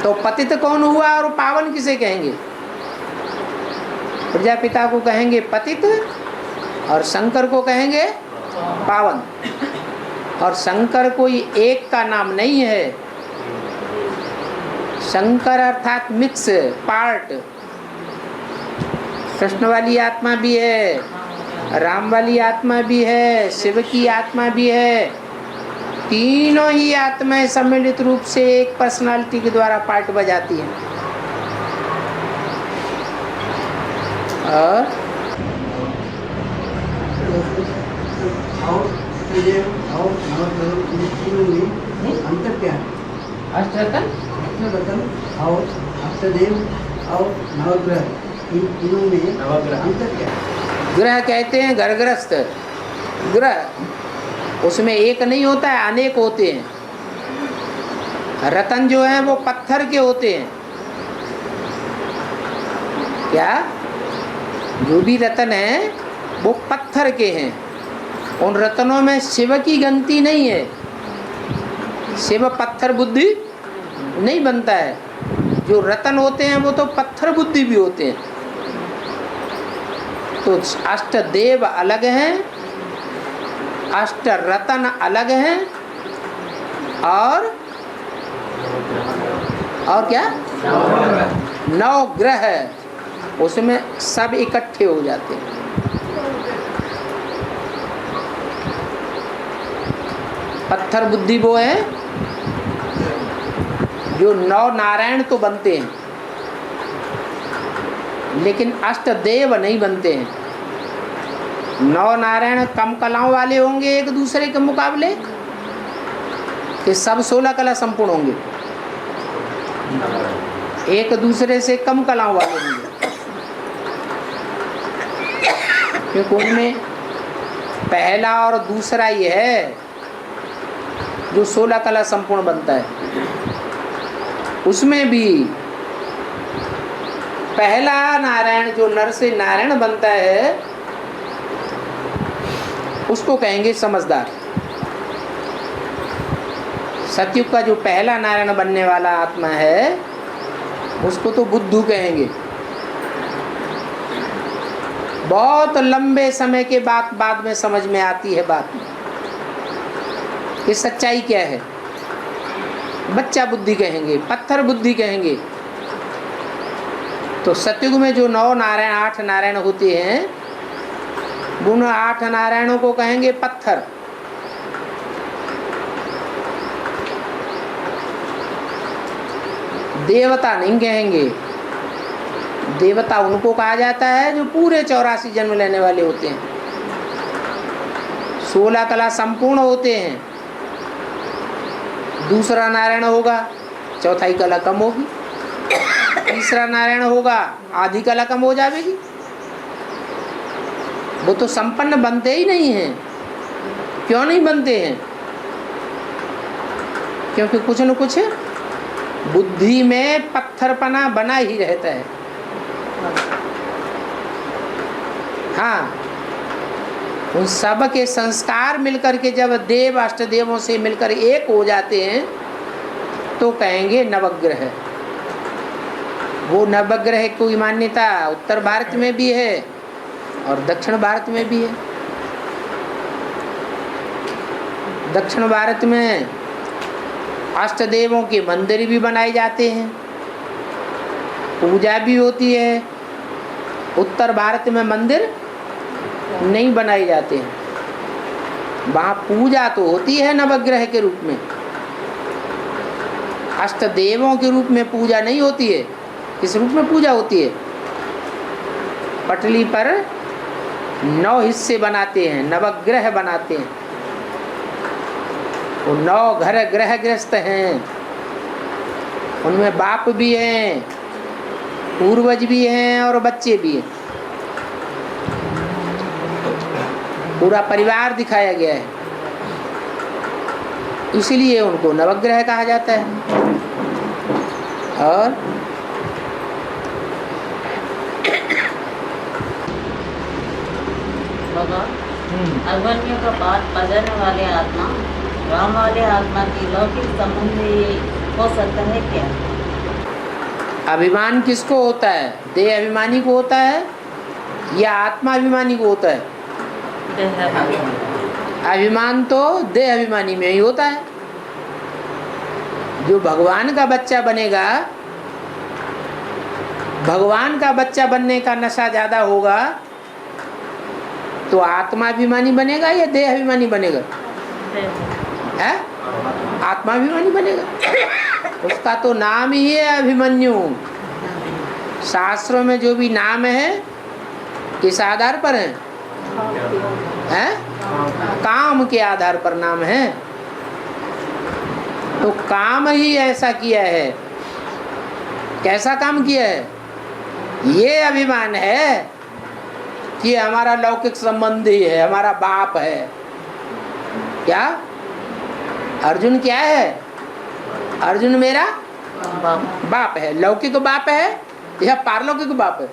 तो पतित कौन हुआ और पावन किसे कहेंगे? प्रजापिता को कहेंगे पतित और शंकर को कहेंगे पावन। और शंकर कोई एक का नाम नहीं है। शंकर अर्थात मिक्स पार्ट। कृष्ण वाली आत्मा भी है, राम वाली आत्मा भी है, शिव की आत्मा भी है। तीनों ही आत्माएं सम्मिलित रूप से एक पर्सनालिटी के द्वारा पार्ट बजाती हैं। और अंतर क्या है? अष्टरतन अष्टरतन और अष्टदेव और नवग्रह, इन तीनों में अंतर क्या है? ग्रह कहते हैं घरग्रस्त ग्रह, उसमें एक नहीं होता है, अनेक होते हैं। रतन जो है वो पत्थर के होते हैं। क्या? जो भी रतन है वो पत्थर के हैं। उन रत्नों में शिव की गिनती नहीं है। शिव पत्थर बुद्धि नहीं बनता है। जो रतन होते हैं वो तो पत्थर बुद्धि भी होते हैं। तो अष्ट देव अलग हैं, अष्ट रतन अलग हैं, और क्या? 9 ग्रह है, उसमें सब इकट्ठे हो जाते हैं। पत्थर बुद्धि वो है जो 9 नारायण तो बनते हैं, लेकिन अष्ट देव नहीं बनते हैं। 9 नारायण कम कलाओं वाले होंगे एक दूसरे के मुकाबले, कि सब 16 कला संपूर्ण होंगे? एक दूसरे से कम कलाओं वाले होंगे, क्योंकि उनमें पहला और दूसरा ये है जो 16 कला संपूर्ण बनता है। उसमें भी पहला नारायण जो नर से नारायण बनता है उसको कहेंगे समझदार। सतयुग का जो पहला नारायण बनने वाला आत्मा है उसको तो बुद्धू कहेंगे। बहुत लंबे समय के बाद में समझ में आती है बात कि सच्चाई क्या है। बच्चा बुद्धि कहेंगे, पत्थर बुद्धि कहेंगे। तो सतयुग में जो 9 नारायण 8 नारायण होते हैं, उन 8 नारायणों को कहेंगे पत्थर। देवता नहीं कहेंगे। देवता उनको कहा जाता है जो पूरे 84 जन्म लेने वाले होते हैं, 16 कला संपूर्ण होते हैं। दूसरा नारायण होगा, चौथाई कला कम होगी। तीसरा नारायण होगा, आधी कला कम हो जाएगी। वो तो संपन्न बनते ही नहीं हैं। क्यों नहीं बनते हैं? क्योंकि कुछ न कुछ बुद्धि में पत्थरपना बना ही रहता है। हाँ, उन सब के संस्कार मिलकर के जब देव अष्ट देवों से मिलकर एक हो जाते हैं तो कहेंगे नवग्रह। वो नवग्रह की मान्यता उत्तर भारत में भी है और दक्षिण भारत में भी है। दक्षिण भारत में अष्ट देवों के मंदिर भी बनाए जाते हैं, पूजा भी होती है। उत्तर भारत में मंदिर नहीं बनाए जाते हैं। वहाँ पूजा तो होती है नवग्रह के रूप में, अष्ट देवों के रूप में पूजा नहीं होती है। किस रूप में पूजा होती है? पटली पर 9 हिस्से बनाते हैं, नवग्रह बनाते हैं। वो 9 घर ग्रह ग्रस्त हैं, उनमें बाप भी हैं, पूर्वज भी हैं और बच्चे भी हैं। पूरा परिवार दिखाया गया है, इसलिए उनको नवग्रह कहा जाता है। और अभिमन्यु का पाठ बजाने वाले आत्मा राम वाले आत्मा की लौकिक संबंध हो सकता है क्या? अभिमान किसको होता है? देह अभिमानी को होता है या आत्मा अभिमानी को होता है? अभिमान तो देह अभिमानी में ही होता है। जो भगवान का बच्चा बनेगा, भगवान का बच्चा बनने का नशा ज्यादा होगा तो आत्मा अभिमानी बनेगा या देह अभिमानी बनेगा? है आत्मा अभिमानी बनेगा। उसका तो नाम ही है अभिमन्यु। शास्त्रों में जो भी नाम है किस आधार पर है? काम के आधार पर नाम है। तो काम ही ऐसा किया है। कैसा काम किया है? ये अभिमान है कि हमारा लौकिक संबंधी है, हमारा बाप है। क्या अर्जुन क्या है? अर्जुन मेरा बाप है। लौकिक बाप है या पारलौकिक बाप है?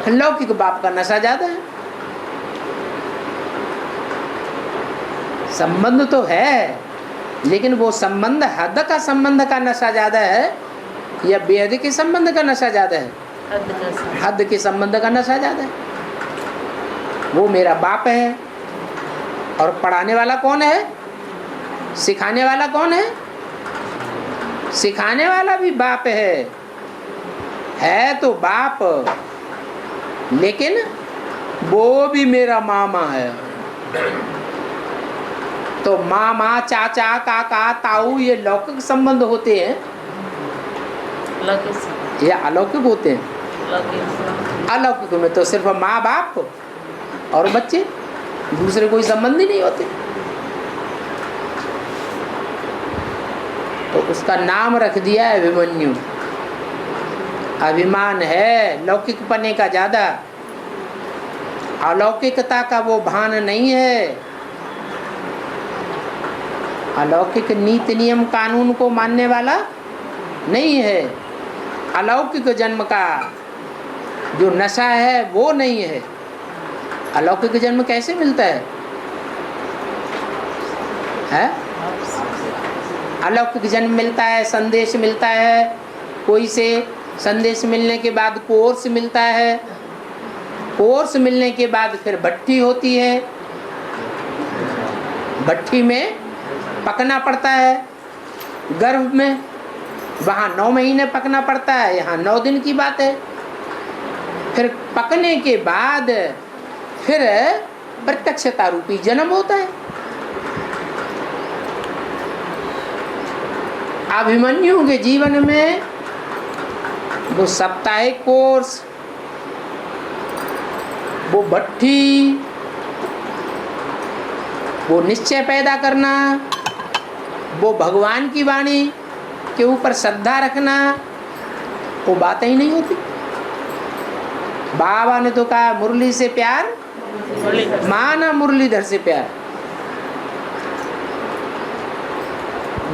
लौकिक बाप का नशा ज्यादा है। संबंध तो है, लेकिन वो संबंध हद का संबंध का नशा ज्यादा है या बेहद के संबंध का नशा ज्यादा है? हद के संबंध का नशा ज्यादा है। वो मेरा बाप है। और पढ़ाने वाला कौन है? सिखाने वाला कौन है? सिखाने वाला भी बाप है तो बाप, लेकिन वो भी मेरा मामा है। तो मामा, चाचा, काका, ताऊ ये लौकिक संबंध होते हैं या अलौकिक होते हैं? अलौकिक में तो सिर्फ माँ बाप और बच्चे, दूसरे कोई संबंध ही नहीं होते। तो उसका नाम रख दिया है अभिमन्यु। अभिमान है लौकिक पने का ज्यादा, अलौकिकता का वो भान नहीं है। अलौकिक नीति नियम कानून को मानने वाला नहीं है। अलौकिक जन्म का जो नशा है वो नहीं है। अलौकिक जन्म कैसे मिलता है? अलौकिक जन्म मिलता है, संदेश मिलता है कोई से। संदेश मिलने के बाद कोर्स मिलता है। कोर्स मिलने के बाद फिर भट्ठी होती है। भट्ठी में पकना पड़ता है गर्भ में। वहाँ 9 महीने पकना पड़ता है, यहाँ 9 दिन की बात है। फिर पकने के बाद फिर प्रत्यक्षता रूपी जन्म होता है। अभिमन्यु के जीवन में वो साप्ताहिक कोर्स, वो भट्ठी, वो निश्चय पैदा करना, वो भगवान की वाणी के ऊपर श्रद्धा रखना, वो बातें ही नहीं होती। बाबा ने तो कहा मुरली से प्यार, माना मुरलीधर से प्यार।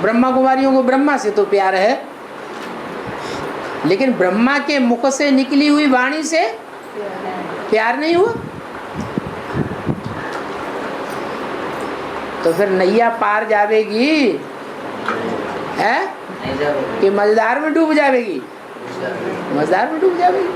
ब्रह्मा कुमारियों को ब्रह्मा से तो प्यार है, लेकिन ब्रह्मा के मुख से निकली हुई वाणी से प्यार नहीं हुआ। तो फिर नैया पार जावेगी है कि मझधार में डूब जावेगी? मझधार में डूब जावेगी।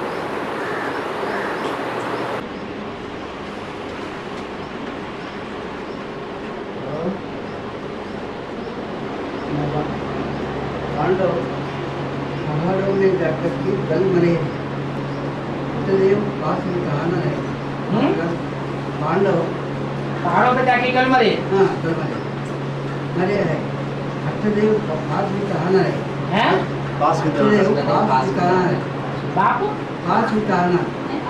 पाहाड़ों में जाकर के कल मरे, सत्यदेव पास में कहा ना है। पांडव पहाड़ों पे जाके कल मरे। हाँ कल मरे, मरे है। सत्यदेव पास में कहा ना है। पास की तरह अष्टदेव पास ठिकाना है, बाप पास ठिकाना।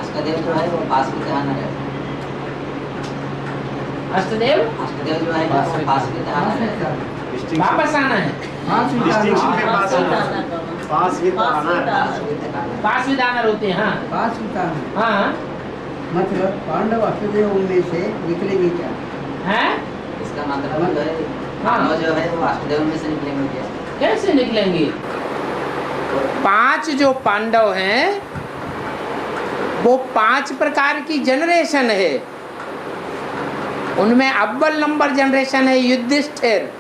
अष्टदेव जो है वो पास की तरह है। अष्टदेव अष्टदेव जो है वो पास की तरह पास है। ठिकाना, वापस आना है, पास डिस्टिंक्शन ठिकाना, के पास आना, पास विद आना पास विदानर होते हैं। हाँ पास ठिकाना। हाँ मतलब पांडव अष्टदेव में से निकलेंगे क्या? हैं? इसका मतलब है पांडव जो है वो अष्टदेव में से निकलेंगे क्या? कैसे निकलेंगे? 5 जो पांडव हैं वो 5 प्रकार की जनरेशन है। उनमें अव्वल नंबर जनरेशन है युधिष्ठिर,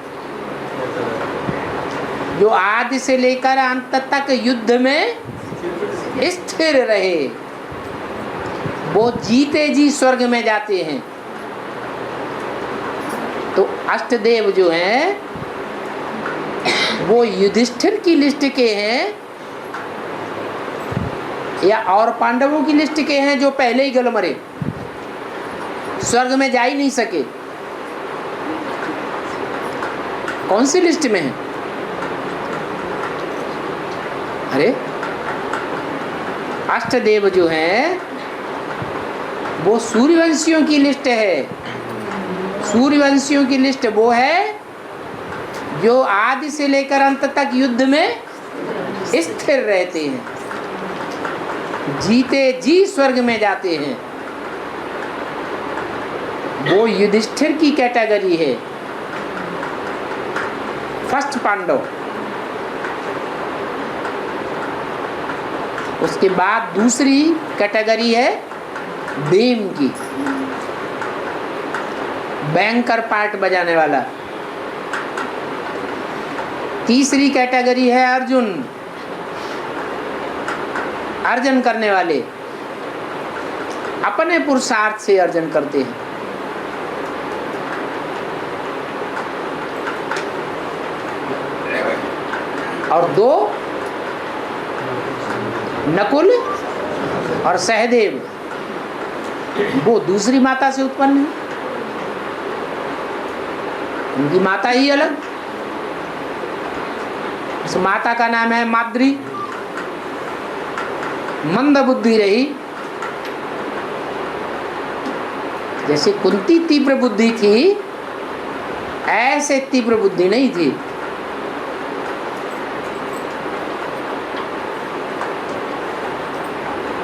जो आदि से लेकर अंत तक युद्ध में स्थिर रहे। वो जीते जी स्वर्ग में जाते हैं। तो अष्टदेव जो हैं वो युधिष्ठिर की लिस्ट के हैं या और पांडवों की लिस्ट के हैं जो पहले ही गल मरे, स्वर्ग में जा ही नहीं सके? कौन सी लिस्ट में है? अरे अष्टदेव जो हैं वो सूर्यवंशियों की लिस्ट है। सूर्यवंशियों की लिस्ट वो है जो आदि से लेकर अंत तक युद्ध में स्थिर रहते हैं, जीते जी स्वर्ग में जाते हैं। वो युधिष्ठिर की कैटेगरी है, फर्स्ट पांडव। उसके बाद दूसरी कैटेगरी है भीम की, बैंकर पार्ट बजाने वाला। तीसरी कैटेगरी है अर्जुन, अर्जन करने वाले, अपने पुरुषार्थ से अर्जन करते हैं। और 2 नकुल और सहदेव, वो दूसरी माता से उत्पन्न है, उनकी माता ही अलग। उस माता का नाम है माद्री, मंद बुद्धि रही। जैसे कुंती तीव्र बुद्धि थी, ऐसे तीव्र बुद्धि नहीं थी।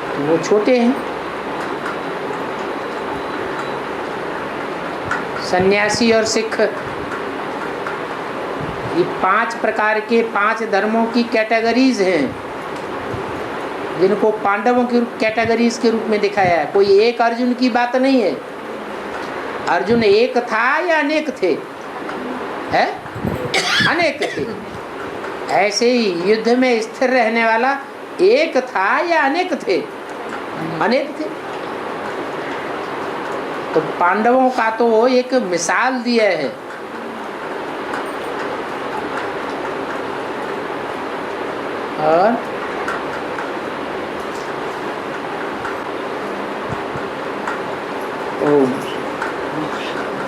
तो वो छोटे हैं। सन्यासी और सिख, ये 5 प्रकार के 5 धर्मों की कैटेगरीज हैं जिनको पांडवों की कैटेगरीज के रूप में दिखाया है। कोई एक अर्जुन की बात नहीं है। अर्जुन एक था या अनेक थे? है अनेक थे। ऐसे ही युद्ध में स्थिर रहने वाला एक था या अनेक थे? अनेक थे। तो पांडवों का तो एक मिसाल दिया है। और ओम